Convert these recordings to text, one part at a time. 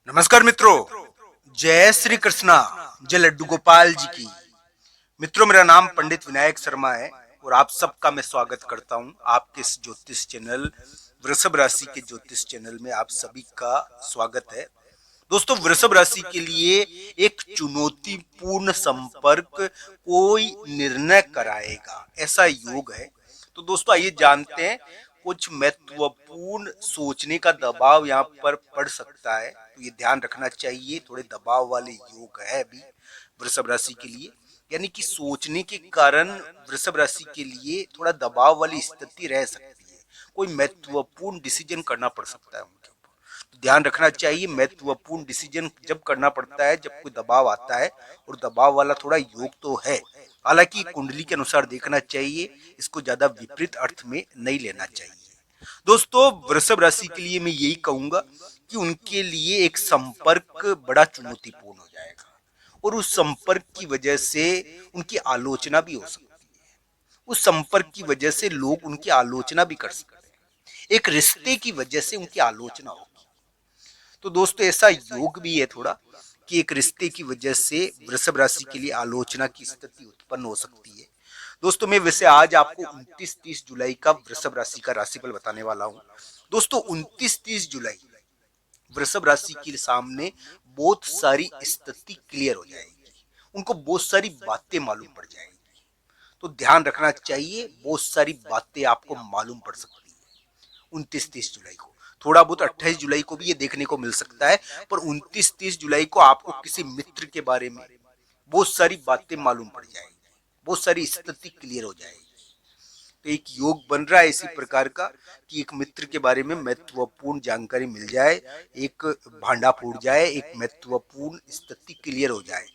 नमस्कार मित्रों, जय श्री कृष्णा, जय लड्डू गोपाल जी की। मित्रों, मेरा नाम पंडित विनायक शर्मा है और आप सबका मैं स्वागत करता हूं आपके इस ज्योतिष चैनल वृषभ राशि के ज्योतिष चैनल में। आप सभी का स्वागत है। दोस्तों, वृषभ राशि के लिए एक चुनौतीपूर्ण संपर्क कोई निर्णय कराएगा, ऐसा योग है। तो दोस्तों, आइए जानते हैं। कुछ महत्वपूर्ण सोचने का दबाव यहाँ पर पड़ सकता है, तो ये ध्यान रखना चाहिए। थोड़े दबाव वाले योग है अभी वृषभ राशि के लिए, यानी कि सोचने के कारण वृषभ राशि के लिए थोड़ा दबाव वाली स्थिति रह सकती है। कोई महत्वपूर्ण डिसीजन करना पड़ सकता है उनके ऊपर, तो ध्यान रखना चाहिए। महत्वपूर्ण डिसीजन जब करना पड़ता है, जब कोई दबाव आता है, और दबाव वाला थोड़ा योग तो है। हालांकि कुंडली के अनुसार देखना चाहिए, इसको ज्यादा विपरीत अर्थ में नहीं लेना चाहिए। दोस्तों, वृषभ राशि के लिए मैं यही कहूंगा कि उनके लिए एक संपर्क बड़ा चुनौतीपूर्ण हो जाएगा, और उस संपर्क की वजह से उनकी आलोचना भी हो सकती है। उस संपर्क की वजह से लोग उनकी आलोचना भी कर सकते हैं। एक रिश्ते की वजह से उनकी आलोचना होगी। तो दोस्तों, ऐसा योग भी है थोड़ा कि एक रिश्ते की वजह से वृषभ राशि के लिए आलोचना की स्थिति उत्पन्न हो सकती है। दोस्तों, मैं वैसे आज आपको 29-30 जुलाई का वृषभ राशि का राशिफल बताने वाला हूं। दोस्तों, 29-30 जुलाई वृषभ राशि के सामने बहुत सारी स्थिति क्लियर हो जाएगी। उनको बहुत सारी बातें मालूम पड़ जाएंगी। तो ध्यान रखना चाहिए, बहुत सारी बातें आपको मालूम पड़ सकती है 29-30 जुलाई को। थोड़ा बहुत 28 जुलाई को भी ये देखने को मिल सकता है, पर 29-30 जुलाई को आपको किसी मित्र के बारे में बहुत सारी बातें मालूम पड़ जाएंगी, बहुत सारी स्थिति क्लियर हो जाएगी। तो एक योग बन रहा है इसी प्रकार का कि एक मित्र के बारे में महत्वपूर्ण जानकारी मिल जाए, एक भांडा फूट जाए, एक महत्वपूर्ण स्थिति क्लियर हो जाए।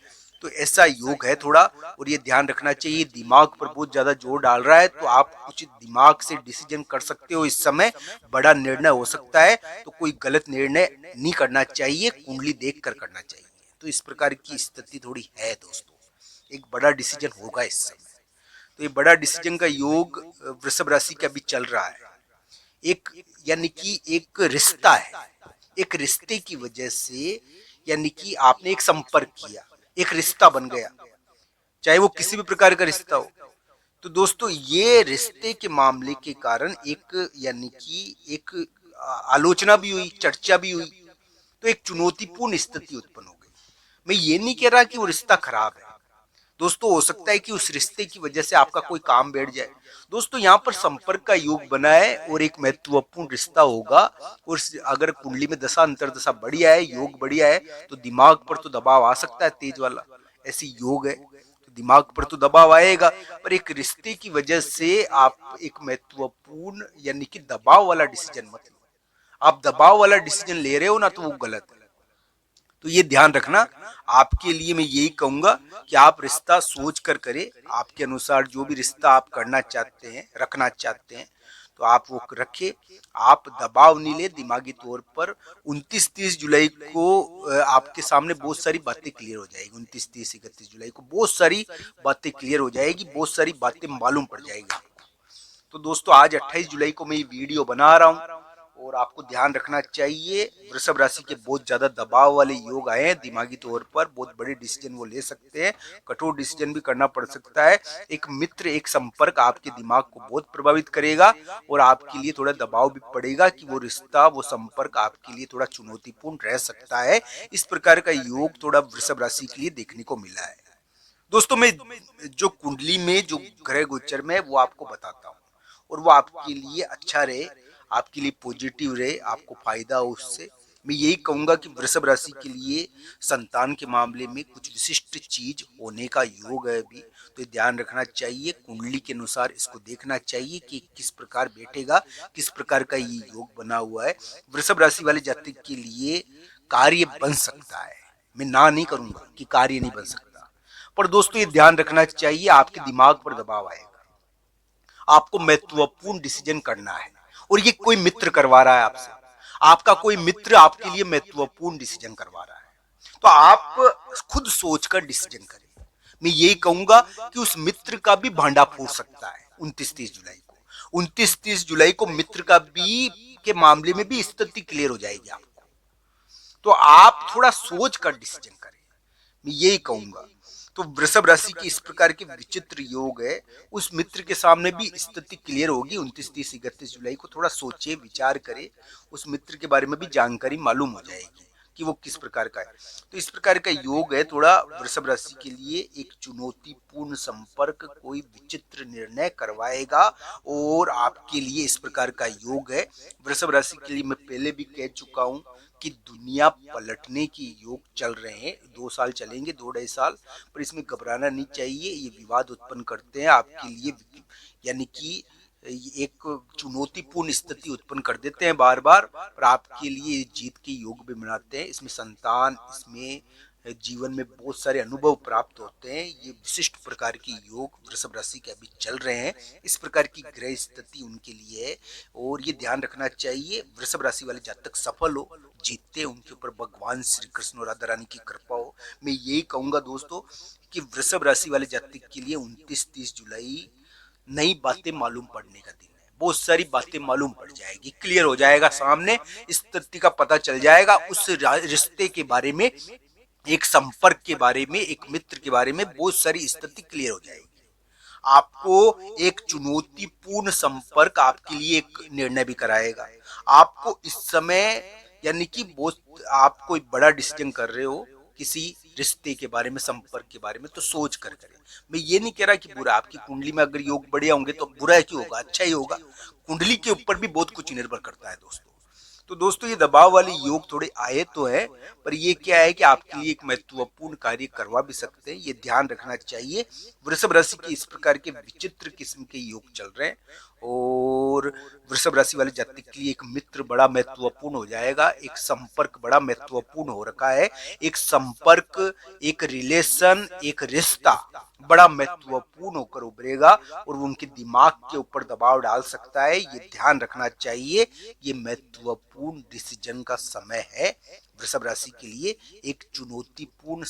तो ऐसा योग है थोड़ा, और ये ध्यान रखना चाहिए। दिमाग पर बहुत ज्यादा जोर डाल रहा है, तो आप कुछ दिमाग से डिसीजन कर सकते हो। इस समय बड़ा निर्णय हो सकता है, तो कोई गलत निर्णय नहीं करना चाहिए, कुंडली देख कर करना चाहिए। तो इस प्रकार की स्थिति थोड़ी है दोस्तों, एक बड़ा डिसीजन होगा इस समय। तो ये बड़ा डिसीजन का योग वृषभ राशि का भी चल रहा है। एक, यानी कि एक रिश्ता है, एक रिश्ते की वजह से, यानी कि आपने एक संपर्क किया, एक रिश्ता बन गया, चाहे वो किसी भी प्रकार का रिश्ता हो। तो दोस्तों, ये रिश्ते के मामले के कारण एक, यानी कि एक आलोचना भी हुई, चर्चा भी हुई, तो एक चुनौतीपूर्ण स्थिति उत्पन्न हो गई। मैं ये नहीं कह रहा कि वो रिश्ता खराब है दोस्तों, हो सकता है कि उस रिश्ते की वजह से आपका कोई काम बैठ जाए। दोस्तों, यहाँ पर संपर्क का योग बना है और एक महत्वपूर्ण रिश्ता होगा। और अगर कुंडली में दशा अंतरदशा बढ़िया है, योग बढ़िया है, तो दिमाग पर तो दबाव आ सकता है तेज वाला, ऐसी योग है, तो दिमाग पर तो दबाव आएगा। पर एक रिश्ते की वजह से आप एक महत्वपूर्ण, यानी कि दबाव वाला डिसीजन मत लो। आप दबाव वाला डिसीजन ले रहे हो ना, तो वो गलत है। तो ये ध्यान रखना। आपके लिए मैं यही कहूंगा कि आप रिश्ता सोच कर करें, आपके अनुसार जो भी रिश्ता आप करना चाहते हैं, रखना चाहते हैं, तो आप वो रखें। आप दबाव नहीं ले दिमागी तौर पर। 29-30 जुलाई को आपके सामने बहुत सारी बातें क्लियर हो जाएगी। 29-30-31 जुलाई को बहुत सारी बातें क्लियर हो जाएगी, बहुत सारी बातें मालूम पड़ जाएगी आपको। तो दोस्तों, आज 28 जुलाई को मैं ये वीडियो बना रहा हूँ, और आपको ध्यान रखना चाहिए। वृषभ राशि के बहुत ज्यादा दबाव वाले योग आए हैं, दिमागी तौर पर बहुत बड़े डिसीजन वो ले सकते हैं, कठोर डिसीजन भी करना पड़ सकता है। एक मित्र, एक संपर्क आपके दिमाग को बहुत प्रभावित करेगा, और आपके लिए थोड़ा दबाव भी पड़ेगा कि वो रिश्ता, वो संपर्क आपके लिए थोड़ा चुनौतीपूर्ण रह सकता है। इस प्रकार का योग थोड़ा वृषभ राशि के लिए देखने को मिला है। दोस्तों, मैं जो कुंडली में जो ग्रह गोचर में है वो आपको बताता हूँ, और वो आपके लिए अच्छा रहे, आपके लिए पॉजिटिव रहे, आपको फायदा हो उससे। मैं यही कहूंगा कि वृषभ राशि के लिए संतान के मामले में कुछ विशिष्ट चीज होने का योग है अभी, तो ध्यान रखना चाहिए। कुंडली के अनुसार इसको देखना चाहिए कि किस प्रकार बैठेगा, किस प्रकार का ये योग बना हुआ है। वृषभ राशि वाले जातक के लिए कार्य बन सकता है, मैं ना नहीं करूंगा कि कार्य नहीं बन सकता, पर दोस्तों ये ध्यान रखना चाहिए, आपके दिमाग पर दबाव आएगा, आपको महत्वपूर्ण डिसीजन करना है, और ये कोई मित्र करवा रहा है आपसे। आपका कोई मित्र आपके लिए महत्वपूर्ण डिसीजन करवा रहा है, तो आप खुद सोचकर डिसीजन करें। मैं यही कहूंगा कि उस मित्र का भी भांडा फूट सकता है 29-30 जुलाई को। 29-30 जुलाई को मित्र का भी के मामले में भी स्थिति क्लियर हो जाएगी आपको। तो आप थोड़ा सोच कर डिसीजन करें, मैं यही कहूंगा। तो वृषभ राशि के इस प्रकार के विचित्र योग है, उस मित्र के सामने भी स्थिति क्लियर होगी। 29, 30, 31 जुलाई को थोड़ा सोचे विचार करे, उस मित्र के बारे में भी जानकारी मालूम हो जाएगी कि वो किस प्रकार का है। तो इस प्रकार का योग है थोड़ा वृषभ राशि के लिए, एक चुनौतीपूर्ण संपर्क कोई विचित्र निर्णय करवाएगा और आपके लिए इस प्रकार का योग है। वृषभ राशि के लिए मैं पहले भी कह चुका हूं कि दुनिया पलटने की योग चल रहे हैं, 2 साल चलेंगे, 2 ढाई साल, पर इसमें घबराना नहीं चाहिए। ये विवाद उत्पन्न करते हैं आपके लिए, यानी कि एक चुनौतीपूर्ण स्थिति उत्पन्न कर देते हैं बार बार, और आपके लिए जीत के योग भी बनाते हैं। इसमें संतान, इसमें जीवन में बहुत सारे अनुभव प्राप्त होते हैं। ये विशिष्ट प्रकार की योग वृषभ राशि के अभी चल रहे हैं, इस प्रकार की ग्रह स्थिति उनके लिए है। और ये ध्यान रखना चाहिए, वृषभ राशि वाले जातक सफल हो, जीतते, उनके ऊपर भगवान श्री कृष्ण और राधा रानी की कृपा हो। मैं यही कहूंगा दोस्तों कि वृषभ राशि वाले जातक के लिए 29, 30 जुलाई नई बातें मालूम पड़ने का दिन है। बहुत सारी बातें मालूम पड़ जाएगी, क्लियर हो जाएगा सामने, स्थिति का पता चल जाएगा, उस रिश्ते के बारे में, एक संपर्क के बारे में, एक मित्र के बारे में बहुत सारी स्थिति क्लियर हो जाएगी। आपको एक चुनौतीपूर्ण संपर्क आपके लिए एक निर्णय भी कराएगा। आपको इस समय, यानी कि बहुत आप कोई बड़ा डिसीजन कर रहे हो किसी रिश्ते के बारे में, संपर्क के बारे में, तो सोच कर करें। मैं ये नहीं कह रहा कि बुरा, आपकी कुंडली में अगर योग बढ़िया होंगे तो बुरा क्यों होगा, अच्छा ही होगा। कुंडली के ऊपर भी बहुत कुछ निर्भर करता है दोस्तों। तो दोस्तों ये दबाव वाले योग थोड़े आए तो है, पर ये क्या है कि आपके लिए एक महत्वपूर्ण कार्य करवा भी सकते हैं, ये ध्यान रखना चाहिए। वृषभ राशि के इस प्रकार के विचित्र किस्म के योग चल रहे हैं, और वृषभ राशि वाले जातक के लिए एक मित्र बड़ा महत्वपूर्ण हो जाएगा, एक संपर्क बड़ा महत्वपूर्ण हो रखा है। एक संपर्क, एक रिलेशन, एक रिश्ता बड़ा महत्वपूर्ण होकर उभरेगा और वो उनके दिमाग के ऊपर दबाव डाल सकता है, ये ध्यान रखना चाहिए। ये महत्वपूर्ण डिसीजन का समय है वृषभ राशि के लिए। एक चुनौतीपूर्ण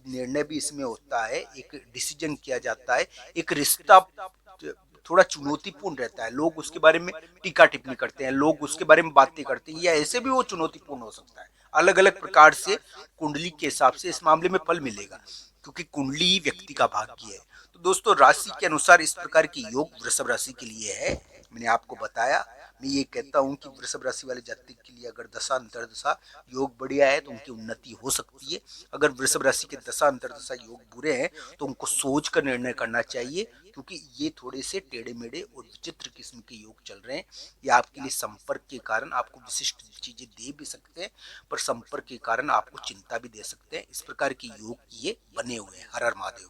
निर्णय भी इसमें होता है, एक डिसीजन किया जाता है, एक रिश्ता थोड़ा चुनौतीपूर्ण रहता है, लोग उसके बारे में टीका टिप्पणी करते हैं, लोग उसके बारे में बातें करते हैं, या ऐसे भी वो चुनौतीपूर्ण हो सकता है। अलग अलग प्रकार से कुंडली के हिसाब से इस मामले में फल मिलेगा, क्योंकि कुंडली ही व्यक्ति का भाग्य है। तो दोस्तों राशि के अनुसार इस प्रकार की योग वृषभ राशि के लिए है, मैंने आपको बताया। मैं ये कहता हूँ कि वृषभ राशि वाले जातक के लिए अगर दशा अंतर्दशा योग बढ़िया है तो उनकी उन्नति हो सकती है। अगर वृषभ राशि के दशा अंतर्दशा योग बुरे हैं तो उनको सोच कर निर्णय करना चाहिए, क्योंकि ये थोड़े से टेढ़े मेढ़े और विचित्र किस्म के योग चल रहे हैं। ये आपके लिए संपर्क के कारण आपको विशिष्ट चीजें दे भी सकते हैं, पर संपर्क के कारण आपको चिंता भी दे सकते हैं। इस प्रकार के योग ये बने हुए हैं। हर हर महादेव।